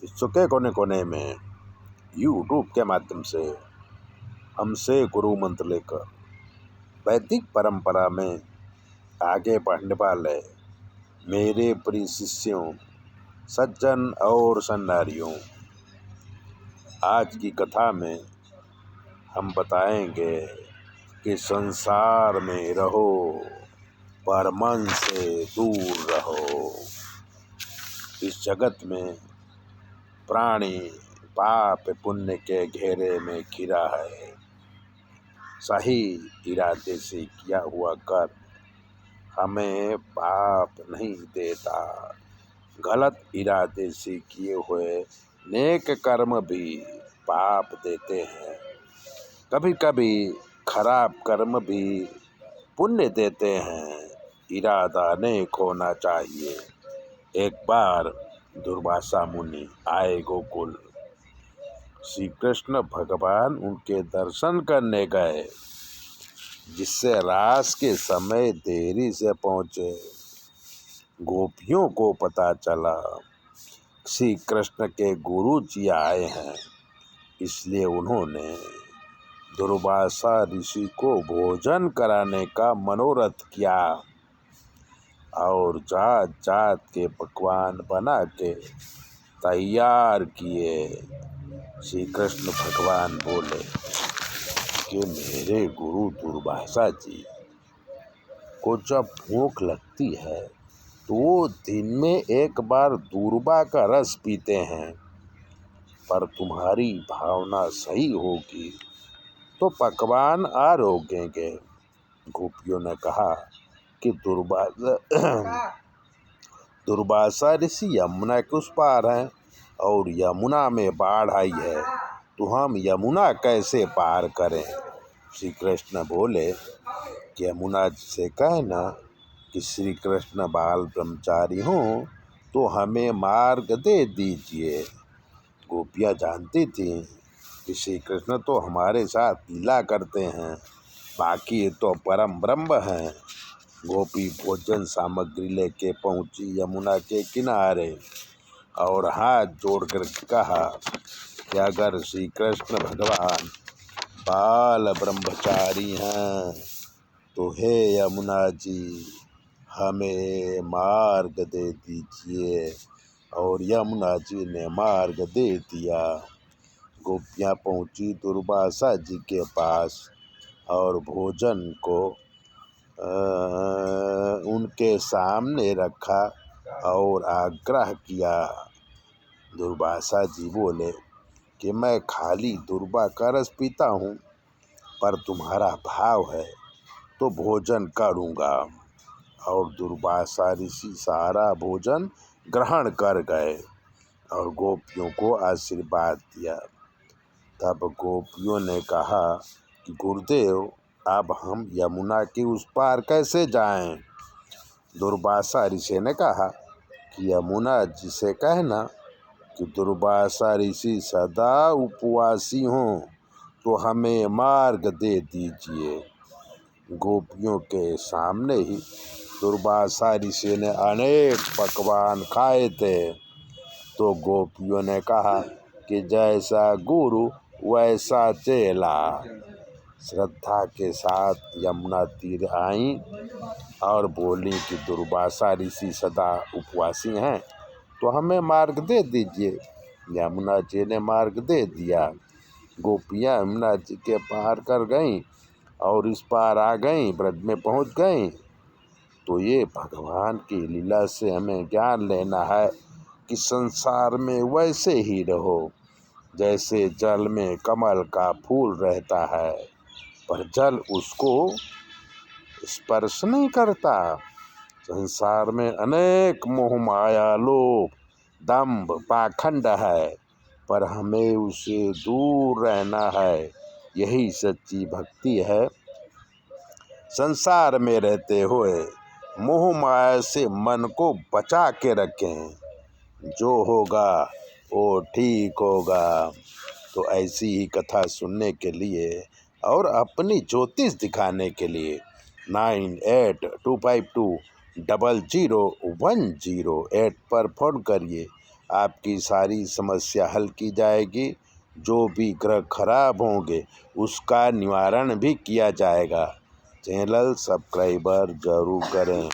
विश्व के कोने कोने में यूट्यूब के माध्यम से हमसे गुरु मंत्र लेकर वैदिक परंपरा में आगे बढ़ने वाले मेरे प्रिय शिष्यों, सज्जन और सन्नारियों, आज की कथा में हम बताएंगे कि संसार में रहो पर मन से दूर रहो। इस जगत में प्राणी पाप पुण्य के घेरे में घिरा है। सही इरादे से किया हुआ कर्म हमें पाप नहीं देता, गलत इरादे से किए हुए नेक कर्म भी पाप देते हैं। कभी कभी खराब कर्म भी पुण्य देते हैं। इरादा नेक होना चाहिए। एक बार दुर्वासा मुनि आए गोकुल। श्री कृष्ण भगवान उनके दर्शन करने गए, जिससे रास के समय देरी से पहुँचे। गोपियों को पता चला श्री कृष्ण के गुरु जी आए हैं, इसलिए उन्होंने दुर्वासा ऋषि को भोजन कराने का मनोरथ किया और जात जात के पकवान बना के तैयार किए। श्री कृष्ण भगवान बोले कि मेरे गुरु दुर्वासा जी को जब भूख लगती है तो वो दिन में एक बार दूर्वा का रस पीते हैं, पर तुम्हारी भावना सही होगी तो पकवान आ रोकेंगे। गोपियों ने कहा कि दुर्वासा ऋषि यमुना के उस पार हैं और यमुना में बाढ़ आई है, तो हम यमुना कैसे पार करें। श्री कृष्ण बोले कि यमुना जी से कहना कि श्री कृष्ण बाल ब्रह्मचारी हों तो हमें मार्ग दे दीजिए। गोपियाँ जानती थीं कि श्री कृष्ण तो हमारे साथ लीला करते हैं, बाकी तो परम ब्रह्म हैं। गोपी भोजन सामग्री लेके पहुंची यमुना के किनारे और हाथ जोड़कर कहा कि अगर श्री कृष्ण भगवान बाल ब्रह्मचारी हैं तो हे यमुना जी हमें मार्ग दे दीजिए। और यमुना जी ने मार्ग दे दिया। गोपियाँ पहुंची दुर्वासा जी के पास और भोजन को उनके सामने रखा और आग्रह किया। दुर्वासा जी बोले कि मैं खाली दूर्वा का रस पीता हूँ, पर तुम्हारा भाव है तो भोजन करूँगा। और दुर्वासा ऋषि सारा भोजन ग्रहण कर गए और गोपियों को आशीर्वाद दिया। तब गोपियों ने कहा कि गुरुदेव अब हम यमुना के उस पार कैसे जाएं। दुर्वासा ऋषि ने कहा कि यमुना जी से कहना कि दुर्वासा ऋषि सदा उपवासी हों तो हमें मार्ग दे दीजिए। गोपियों के सामने ही दुर्वासा ऋषि ने अनेक पकवान खाए थे, तो गोपियों ने कहा कि जैसा गुरु वैसा चेला। श्रद्धा के साथ यमुना तीर आईं और बोली कि दुर्वासा ऋषि सदा उपवासी हैं तो हमें मार्ग दे दीजिए। यमुना जी ने मार्ग दे दिया। गोपियाँ यमुना जी के पार कर गईं और इस पार आ गईं, ब्रज में पहुंच गईं। तो ये भगवान की लीला से हमें ज्ञान लेना है कि संसार में वैसे ही रहो जैसे जल में कमल का फूल रहता है, पर जल उसको स्पर्श नहीं करता। संसार में अनेक मोह माया लोभ दंभ पाखंड है, पर हमें उससे दूर रहना है। यही सच्ची भक्ति है। संसार में रहते हुए मोह माया से मन को बचा के रखें, जो होगा वो ठीक होगा। तो ऐसी ही कथा सुनने के लिए और अपनी ज्योतिष दिखाने के लिए 9825200108 पर फ़ोन करिए। आपकी सारी समस्या हल की जाएगी। जो भी ग्रह खराब होंगे उसका निवारण भी किया जाएगा। चैनल सब्सक्राइबर जरूर करें।